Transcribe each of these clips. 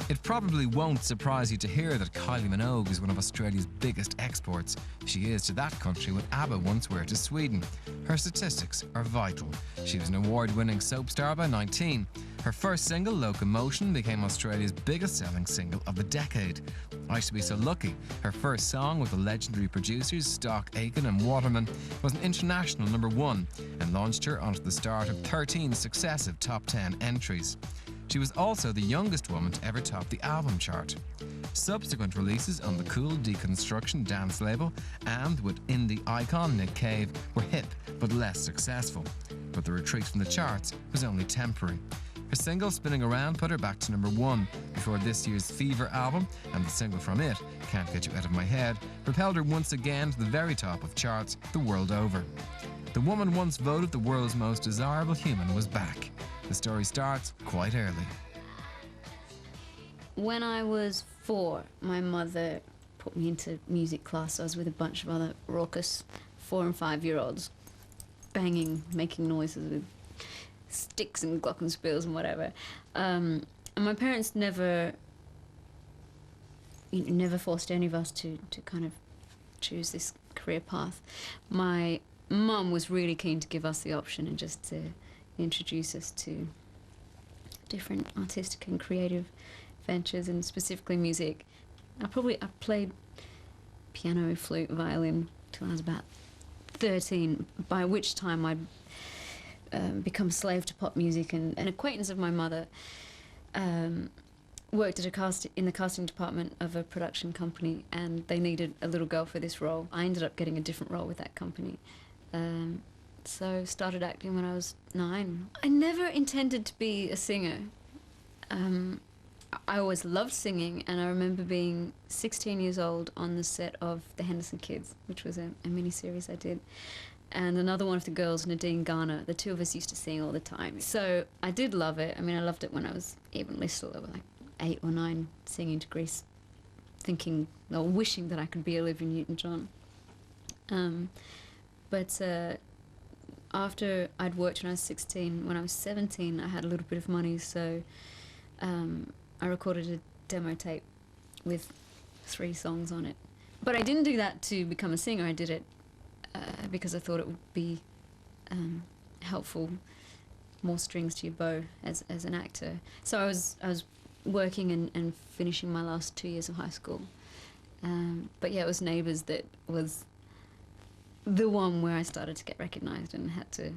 It probably won't surprise you to hear that Kylie Minogue is one of Australia's biggest exports. She is to that country what ABBA once were to Sweden. Her statistics are vital. She was an award-winning soap star by 19. Her first single, Locomotion, became Australia's biggest selling single of the decade. I Should Be So Lucky, her first song with the legendary producers Stock Aitken and Waterman, was an international #1 and launched her onto the start of 13 successive top 10 entries. She was also the youngest woman to ever top the album chart. Subsequent releases on the Cool Deconstruction dance label and with indie icon Nick Cave were hip but less successful. But the retreat from the charts was only temporary. Her single Spinning Around put her back to #1 before this year's Fever album, and the single from it, Can't Get You Out of My Head, propelled her once again to the very top of charts the world over. The woman once voted the world's most desirable human was back. The story starts quite early. When I was 4, my mother put me into music class. I was with a bunch of other raucous 4- and 5-year-olds, banging, making noises with sticks and glockenspiels and whatever. And my parents never forced any of us to kind of choose this career path. My mum was really keen to give us the option and just to introduce us to different artistic and creative ventures, and specifically music. I played piano, flute, violin till I was about 13, by which time I'd become a slave to pop music, and an acquaintance of my mother worked at in the casting department of a production company, and they needed a little girl for this role. I ended up getting a different role with that company. So started acting when I was 9. I never intended to be a singer. I always loved singing, and I remember being 16 years old on the set of The Henderson Kids, which was a mini-series I did. And another one of the girls, Nadine Garner, the two of us used to sing all the time. So I did love it. I mean, I loved it when I was even little, like 8 or 9, singing to Grease, thinking or wishing that I could be Olivia Newton-John. But after I'd worked when I was 16, when I was 17, I had a little bit of money, so I recorded a demo tape with 3 songs on it. But I didn't do that to become a singer. I did it because I thought it would be helpful, more strings to your bow as an actor. So I was working and finishing my last 2 years of high school. But yeah, it was Neighbours that was the one where I started to get recognised and had to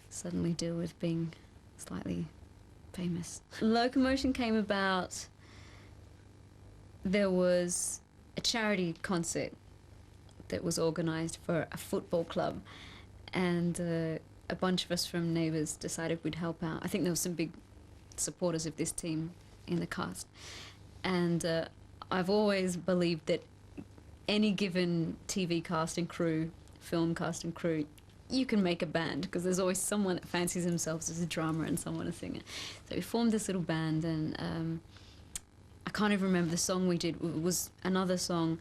suddenly deal with being slightly famous. Locomotion came about. There was a charity concert that was organised for a football club, and a bunch of us from Neighbours decided we'd help out. I think there were some big supporters of this team in the cast, and I've always believed that any given TV cast and crew, film cast and crew, you can make a band, because there's always someone that fancies themselves as a drummer and someone a singer. So we formed this little band, and I can't even remember the song we did. It was another song.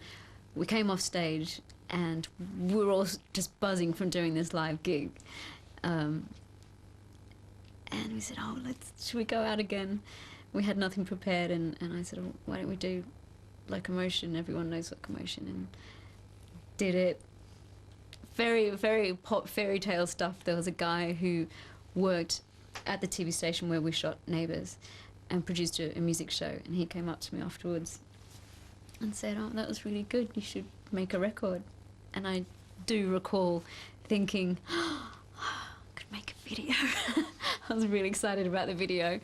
We came off stage and we were all just buzzing from doing this live gig. And we said, oh, should we go out again? We had nothing prepared, and I said, oh, why don't we do Locomotion? Everyone knows Locomotion, and did it. Very, very pop fairy tale stuff. There was a guy who worked at the TV station where we shot Neighbours and produced a music show, and he came up to me afterwards and said, oh, that was really good, you should make a record. And I do recall thinking, oh, I could make a video. I was really excited about the video.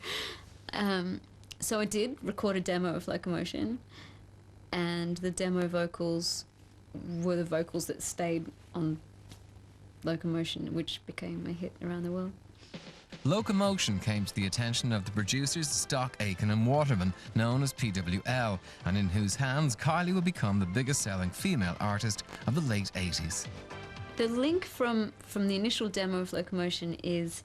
So I did record a demo of Locomotion, and the demo vocals were the vocals that stayed on Locomotion, which became a hit around the world. Locomotion came to the attention of the producers Stock Aitken and Waterman, known as PWL, and in whose hands Kylie would become the biggest selling female artist of the late 80s. The link from the initial demo of Locomotion is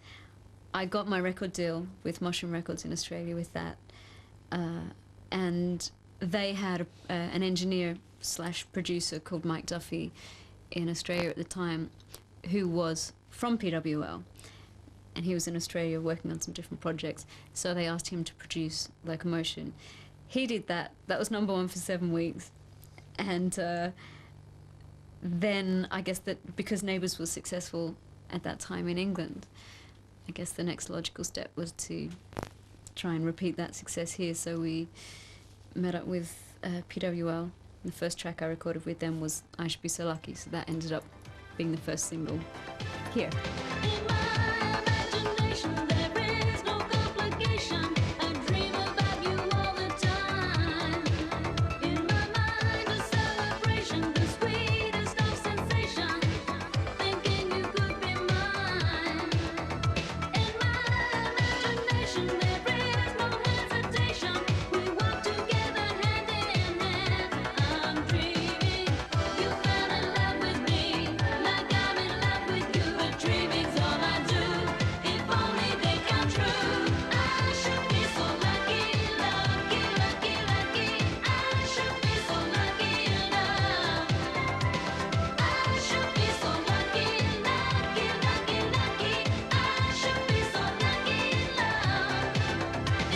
I got my record deal with Mushroom Records in Australia with that, and they had an engineer / producer called Mike Duffy in Australia at the time, who was from PWL, and he was in Australia working on some different projects, so they asked him to produce Locomotion. he did that. That was #1 for 7 weeks. And then I guess that because Neighbours was successful at that time in England, I guess the next logical step was to try and repeat that success here. So we met up with PWL. The first track I recorded with them was I Should Be So Lucky, so that ended up being the first single here. In my imagination, there is no complication. I dream about you all the time. In my mind, a celebration, the sweetest of sensation. Thinking you could be mine. In my imagination, there is no hesitation. We walk together hand in hand. I'm dreaming you fell in love with me, like I'm in love with you. But dreaming's all I do. If only they come true. I should be so lucky, lucky, lucky, lucky. I should be so lucky in love. I should be so lucky, lucky, lucky, lucky. I should be so lucky in love.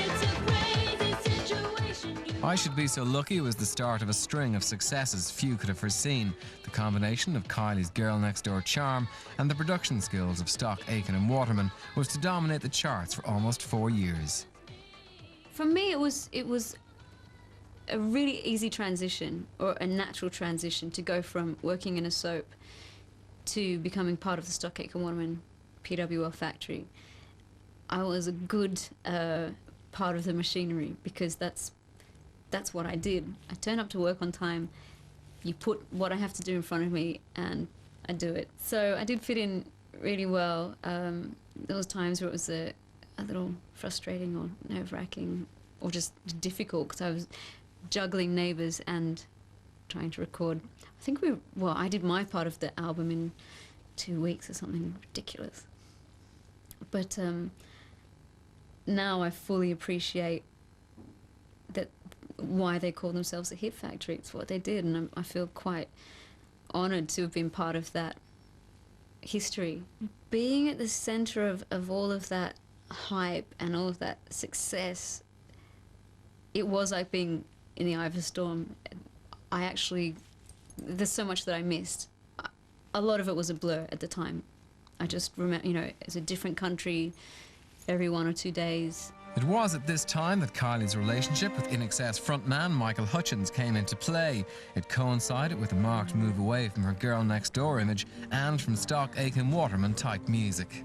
It's a crazy situation. I Should Be So Lucky was the start of a string of successes few could have foreseen. The combination of Kylie's girl next door charm and the production skills of Stock, Aitken and Waterman was to dominate the charts for almost 4 years. For me, it was a really easy transition, or a natural transition, to go from working in a soap to becoming part of the Stock, Aitken Waterman PWL factory. I was a good part of the machinery because that's what I did. I turn up to work on time. You put what I have to do in front of me, and I do it. So I did fit in really well. There was times where it was a little frustrating or nerve-wracking or just difficult because I was juggling Neighbours and trying to record. I think I did my part of the album in 2 weeks or something ridiculous. But now I fully appreciate that why they call themselves a hit factory. It's what they did, and I feel quite honoured to have been part of that history. Being at the centre of all of that hype and all of that success, it was like being in the eye of a storm. There's so much that I missed. A lot of it was a blur at the time. I just remember, it's a different country every 1 or 2 days. It was at this time that Kylie's relationship with INXS frontman Michael Hutchins came into play. It coincided with a marked move away from her girl next door image and from Stock, Aitken Waterman type music.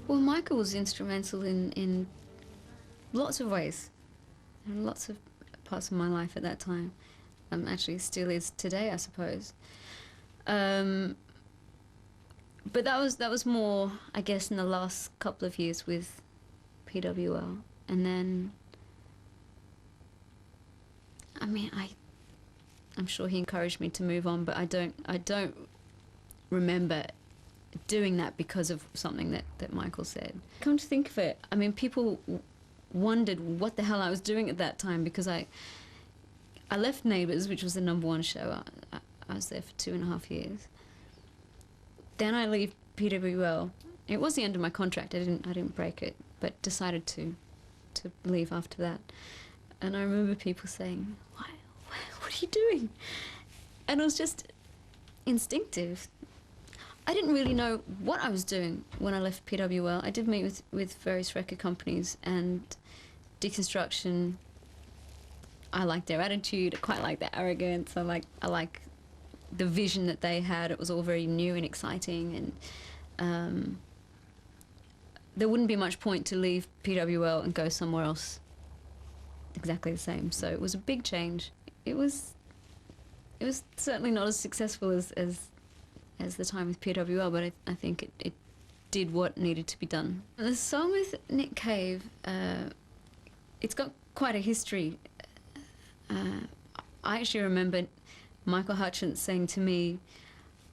Well, Michael was instrumental in lots of ways, in lots of parts of my life at that time. Actually, still is today, I suppose. But that was more, I guess, in the last couple of years with PWL. And then, I'm sure he encouraged me to move on, but I don't remember doing that because of something that Michael said. Come to think of it, people wondered what the hell I was doing at that time, because I left Neighbours, which was the #1 show. I was there for 2.5 years. Then I leave PWL. It was the end of my contract. I didn't break it, but decided to leave after that. And I remember people saying, "Why? What are you doing?" And it was just instinctive. I didn't really know what I was doing when I left PWL. I did meet with various record companies, and Deconstruction, I liked their attitude. I quite like their arrogance. I like the vision that they had. It was all very new and exciting, and there wouldn't be much point to leave PWL and go somewhere else exactly the same. So it was a big change. It was certainly not as successful as the time with PWL, but I think it did what needed to be done. The song with Nick Cave, it's got quite a history. I actually remember Michael Hutchins saying to me,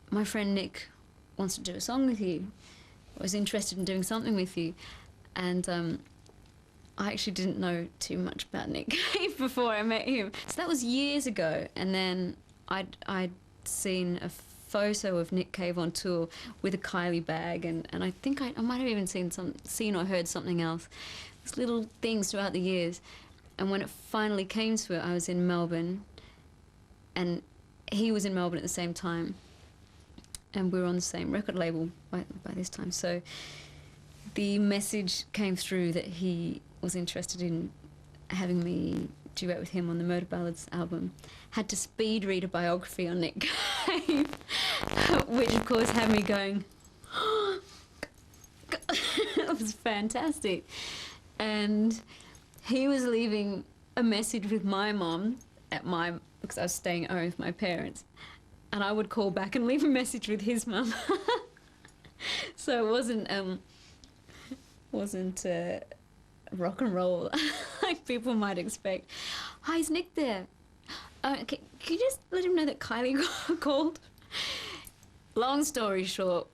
"My friend Nick wants to do a song with you. I was interested in doing something with you." And I actually didn't know too much about Nick Cave before I met him. So that was years ago. And then I'd seen a photo of Nick Cave on tour with a Kylie bag, and I think I might have even seen or heard something else. These little things throughout the years. And when it finally came to it, I was in Melbourne, and he was in Melbourne at the same time, and we were on the same record label by this time. So the message came through that he was interested in having me duet with him on the Murder Ballads album. Had to speed read a biography on Nick Cave, which of course had me going, it was fantastic. And he was leaving a message with my mom because I was staying at home with my parents, and I would call back and leave a message with his mum. So it wasn't rock and roll like people might expect. Hi, is Nick there? Can you just let him know that Kylie called? Long story short,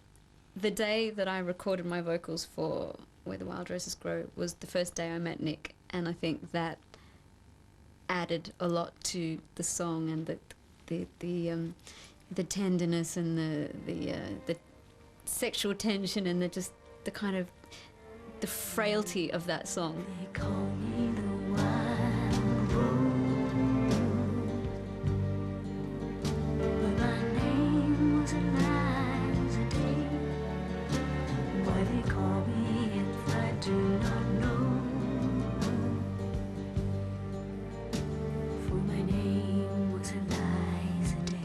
the day that I recorded my vocals for Where the Wild Roses Grow was the first day I met Nick, and I think that added a lot to the song and the tenderness and the sexual tension and the kind of the frailty of that song. They call me the wild rose, but my name was Eliza Day. Why they call me if I do not know, for my name was Eliza Day.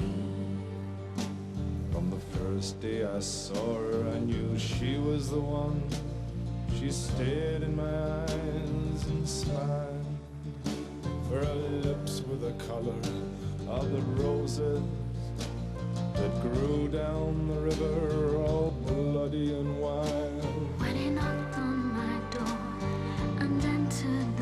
From the first day I saw her, I knew she was the one. She stared in my eyes and smiled. Her lips were the color of the roses that grew down the river, all bloody and wild. When he knocked on my door and entered